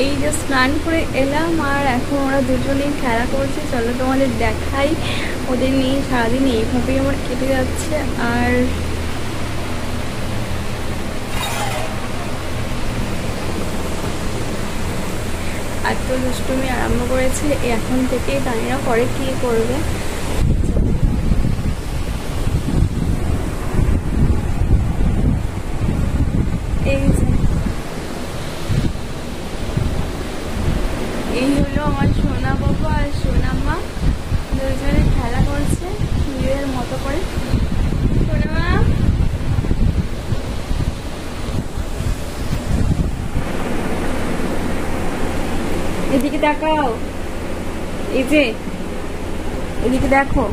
এই যে স্নান করে এলাম আর এখন ওরা দুজনেই খেলা করছে। চলো তোমাদের দেখাই, ওদের নিয়ে সারাদিন এইভাবেই আমার কেটে যাচ্ছে। আর এত দুষ্টুমি আরম্ভ করেছে, এখন থেকেই জানি না পরে কি করবে। এই যে এই হলো আমার সোনা বাবা আর সোনা মা, দুজনে খেলা করছে নিজের মতো করে। সোনা মা, এদিকে তাকাও, এই যে এদিকে দেখো।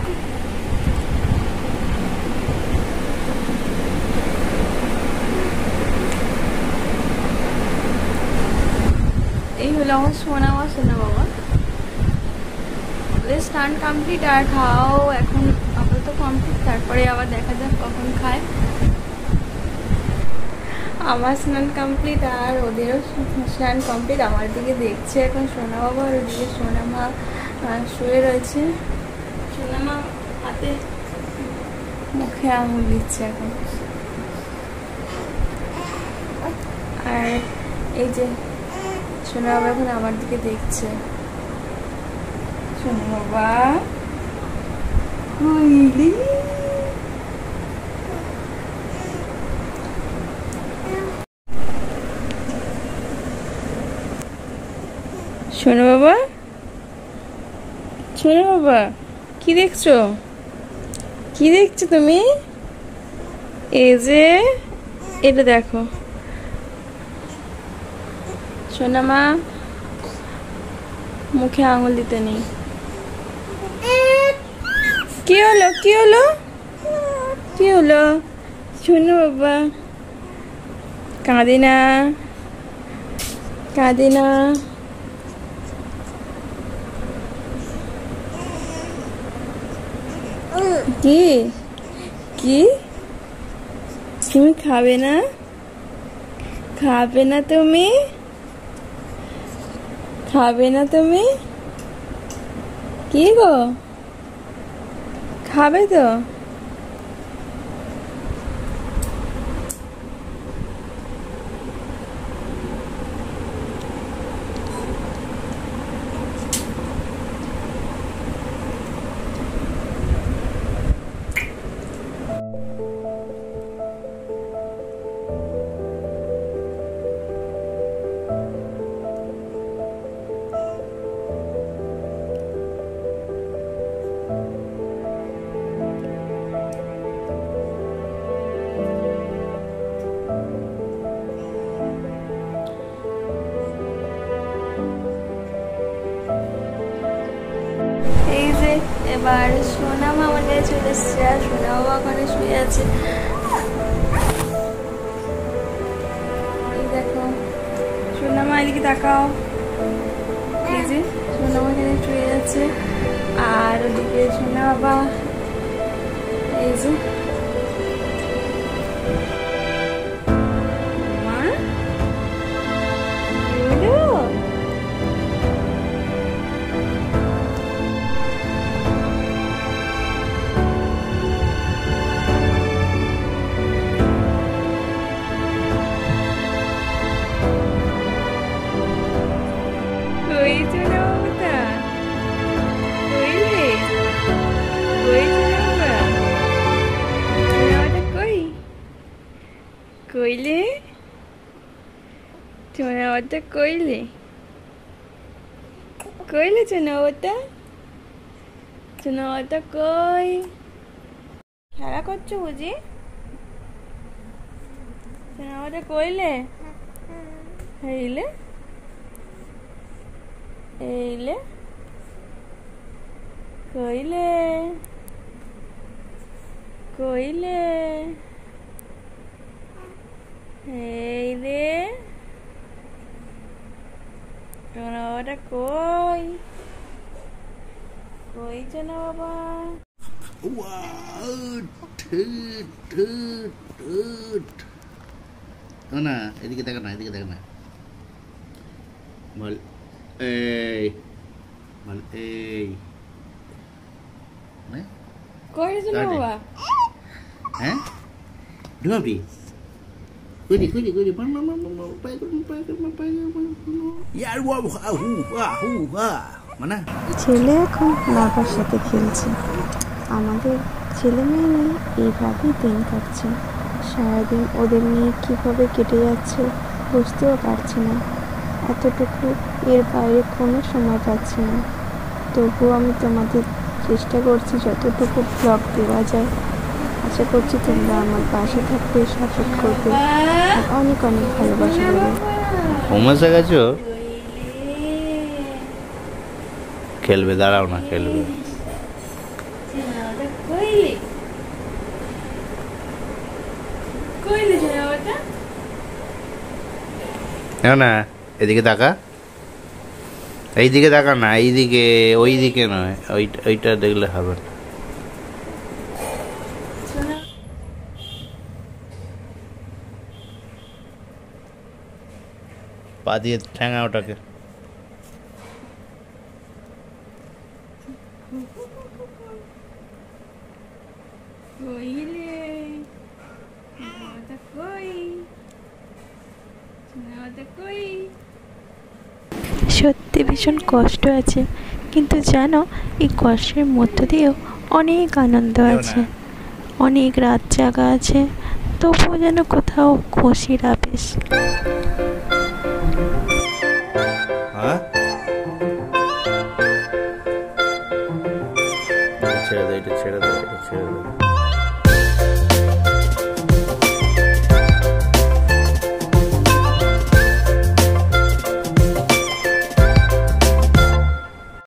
এই হলো আমার সোনা মা সোনা বাবা। ওদের স্নান কমপ্লিট আর খাওয়াও এখন আপাতত কমপ্লিট, তারপরে আবার দেখা যাক কখন খায়। আমার স্নান কমপ্লিট আর ওদেরও স্নান কমপ্লিট। আমার দিকে দেখছে এখন সোনা বাবা, আর ওদিকে সোনা মা শুয়ে রয়েছে। সোনা মা হাতে মুখে আঙুল দিচ্ছে এখন। আর এই যে সোনা বাবা এখন আমার দিকে দেখছে। সোনা বাবা হইলি সোনা বাবা, সোনা বাবা কি দেখছো, কি দেখছো তুমি? এই যে এটা দেখো। সোনা মা মুখে আঙুল দিতে নেই। কি হলো, কি হলো, কি হলো? সোনা বাবা কাঁদে না, কাঁদে না। কি কি তুমি খাবে না, খাবে না তুমি, খাবে না তুমি? কি গো, খাবে তো? এই যে এবার সোনা মা আমার কাছে চলে এসছে আর সোনা বাবা ওখানে শুয়ে আছে। এই দেখো সোনা মা, এদিকে তাকাও। এই যে সোনা মা এখানে শুয়ে আছে আর ওদিকে সোনা বাবা। এই যে মা কইলে সোনা ওটা কইলে, কইলে সোনা ওটা, সোনা ওটা কই? খেলা করছো বুঝি? সোনা ওটা কইলে, এইলে এইলে কইলে, কইলে এই রে সোনা বাবাটা কই, কই সোনা বাবা? না এদিকে দেখো না, এদিকে দেখো না। বল এই, বল এই। কই রে সোনা বাবা? হ্যাঁ ঢুকাবি কুড়ি কুড়ি কুড়ি মার মার মার মার পাই করে পাই করে পাই ইয়ার মানে ছেলে এখন বাবার সাথে খেলছে। আমাদের ছেলে মেয়ে নিয়ে এইভাবেই দিন কাটছে। সারাদিন ওদের নিয়ে কীভাবে কেটে যাচ্ছে বুঝতেও পারছি না। এতটুকু এর বাইরে কোনো সময় পাচ্ছি না। তবুও আমি তোমাদের চেষ্টা করছি যতটুকু ব্লগ দেওয়া যায়। আশা করছি তোমরা আমার পাশে থাকবে, সাপোর্ট করবে, আর অনেক অনেক ভালোবাসা দেবে। ঘুমাসে গেছো? খেলবে, দাঁড়াও না, খেলবে। না এদিকে তাকা, এইদিকে তাকা না, এইদিকে, ওই দিকে নয়, ওইটা দেখলে হবে না। পা দিয়ে ঠ্যাঙা ওটাকে। সত্যি ভীষণ কষ্ট আছে, কিন্তু জানো এই কষ্টের মধ্য দিয়েও অনেক আনন্দ আছে, অনেক রাত জাগা আছে, তবুও যেন কোথাও খুশির আবেশ। ছেড়ে দে, এটা ছেড়ে দে, এটা ছেড়ে দে।